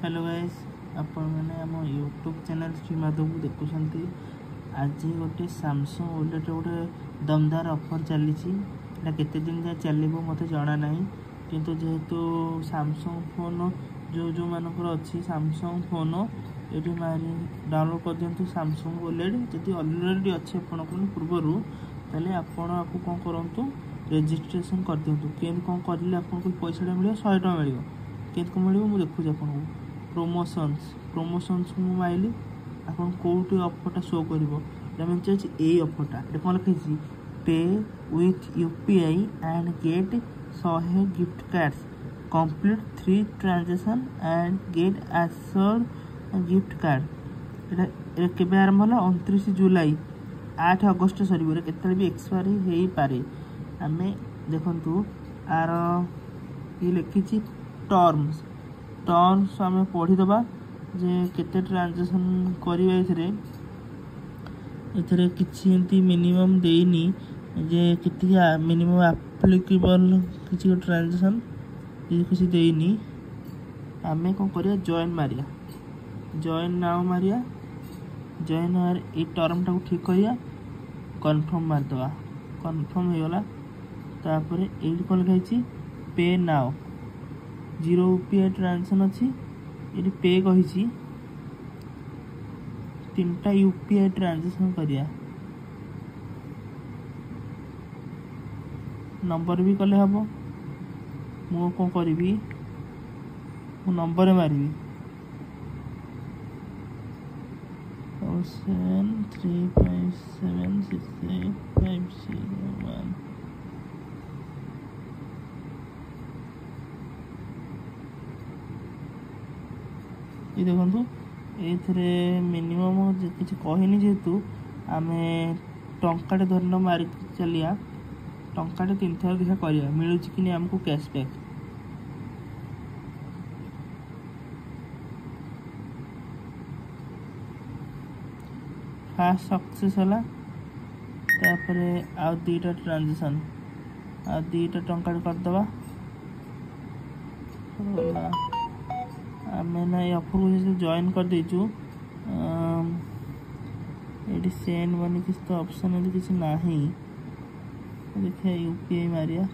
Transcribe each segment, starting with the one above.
Hello guys आपण मैंने आम यूट्यूब चैनल श्री माधव को देखुंत। आज गोटे सैमसंग ओलेट गोटे दमदार ऑफर चली केते दिन जाए चलो मत जना ना किंतु जेहेतु सैमसंग फोन जो जो मानकर अच्छी सैमसंग फोन ये मारी डाउनलोड कर दिंतु सैमसंग ओलेट जदि अलरेडी अच्छे आप पूर्वर तेल आपण आपको कौन करूँ रेजिस्ट्रेशन कर दिंतु के कौन करें आपको पैसा मिले 100 टका मिले के मिले मुझे देखुच आपको प्रमोशंस मुझे माइली आपन कौटी ऑफरटा शो कर चाहिए ऑफरटा कौन लिखी pay with UPI and get 100 gift cards complete 3 transaction and get answer gift card के आरंभ है 29 जुलाई 8 अगस्त सर के भी एक्सपायरी हो पारे आम देखु आर ये लिखी टर्म्स आम पढ़ीदबा जे केते ट्रांजेक्शन करिवे एथरे किछि एंती मिनिमम देनी जे किति मिनिमम एप्लीकेबल किछि ट्रांजेक्शन ये किछि देनी आमे कोन करिया जॉइन मारिया जॉइन नाउ मारिया जॉइन आर ए टर्म टाको ठीक करिया कंफर्म मार दवा कंफर्म हो गला तापर ए कोन लिखाई पे नाउ 0 यूपीआई ट्रांजेक्शन अच्छी ये पे कही 3टा यूपीआई ट्रांजेक्शन करिया नंबर भी कले हम मु कौन करी नंबर मारी 3576850 ये देखो ये मिनिमम किसी कहनी जेहेतु आम टंकाटे धरन मार चलिया टंकाटे 3 थर देखा करिया मिलूँ कि नहीं आमको कैशबैक फास्ट सक्सेस है आउ 2टा ट्रांजेक्शन आ 2टा टंकाटे करदे आम ना ये ऑफर को जॉइन कर देचु ये सेंड मनी किसी तो ऑप्शन किसी ना देखिए यूपीआई मारिया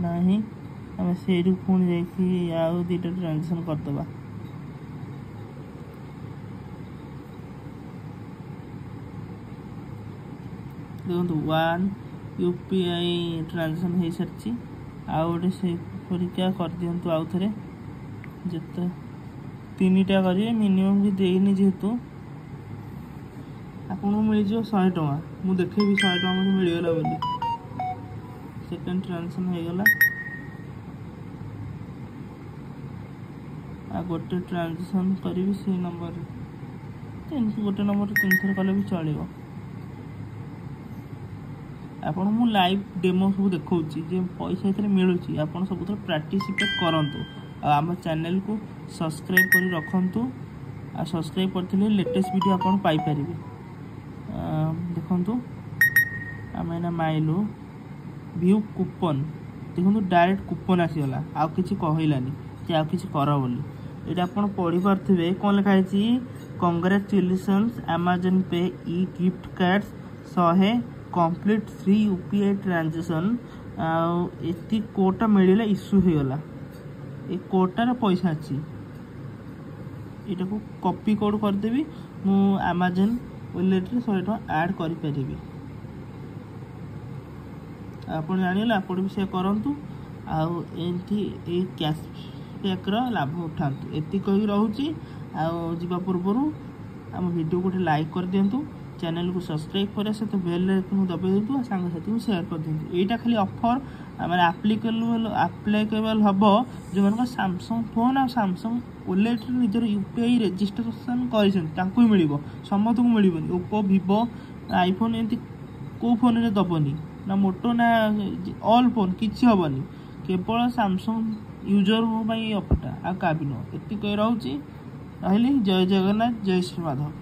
ना आम से पुणी जा 2टा ट्रांजेक्शन करदे देखो 1 यूपीआई ट्रांजेक्शन हो सारी आउ गोटे से परीक्षा कर दिंतु आउ थे जिते 3टा करेंगे मिनिमम भी देनी जेहेतु आपको मिल 100 टका मुझे देखेबी 100 टका मुझे मिलगला बोली सेकेंड ट्रांजेक्शन होगला आ गोटे ट्रांजेक्शन करी से नंबर गोटे नंबर 3 थर कले भी चलो आपन मु लाइव डेमो सब देखौछि जे पैसा एथरे मिलुछि आपन सब थोड़ा पार्टिसिपेट करंतु आम चैनल को सब्सक्राइब कर रखंतु आ सब्सक्राइब करथिले लेटेस्ट वीडियो आपन पाई परिबे देखंतु आम ना माइलो व्यू कूपन देखंतु डायरेक्ट कूपन आसीगला आ किछि कहइलानी जे आ किछि कर बोली एटा आपन पढि परथिबे कोन लिखा छि कांग्रेचुलेशंस अमेज़न पे e gift cards 100 complete 3 UPI transaction आती कोटा मिलला इश्यू हो गला ये कोटार पैसा अच्छी यहाँ को कॉपी कोड करदेवी मु अमेज़न वॉलेट 100 टका ऐड करी आप जानिले आप भी से करंतु आउ एंती कैशबैक लाभ उठातु एति कही रहूची आउ जीवा पूर्व आम वीडियो गोटे लाइक कर दिंतु चैनल को सब्सक्राइब करे से तो बेल आइकन दबाई दिंतु और सांग साथी को शेयर कर दिंतु एटा खाली ऑफर माने एप्लीकेबल हबो जो मन सैमसंग फोन और सैमसंग ओलेट निजर यूपीआई रजिस्ट्रेशन करिसन तांको मिलिबो समस्त को मिलिबोनी ओप्पो वीवो आईफोन एंती को फोन रे दबनी ना मोटो ना ऑल फोन किछि हबनी केवल सैमसंग यूजर पई ऑफरटा आ काबिनो एति कह रहउची रहली जय जगन्नाथ जय श्री माधव।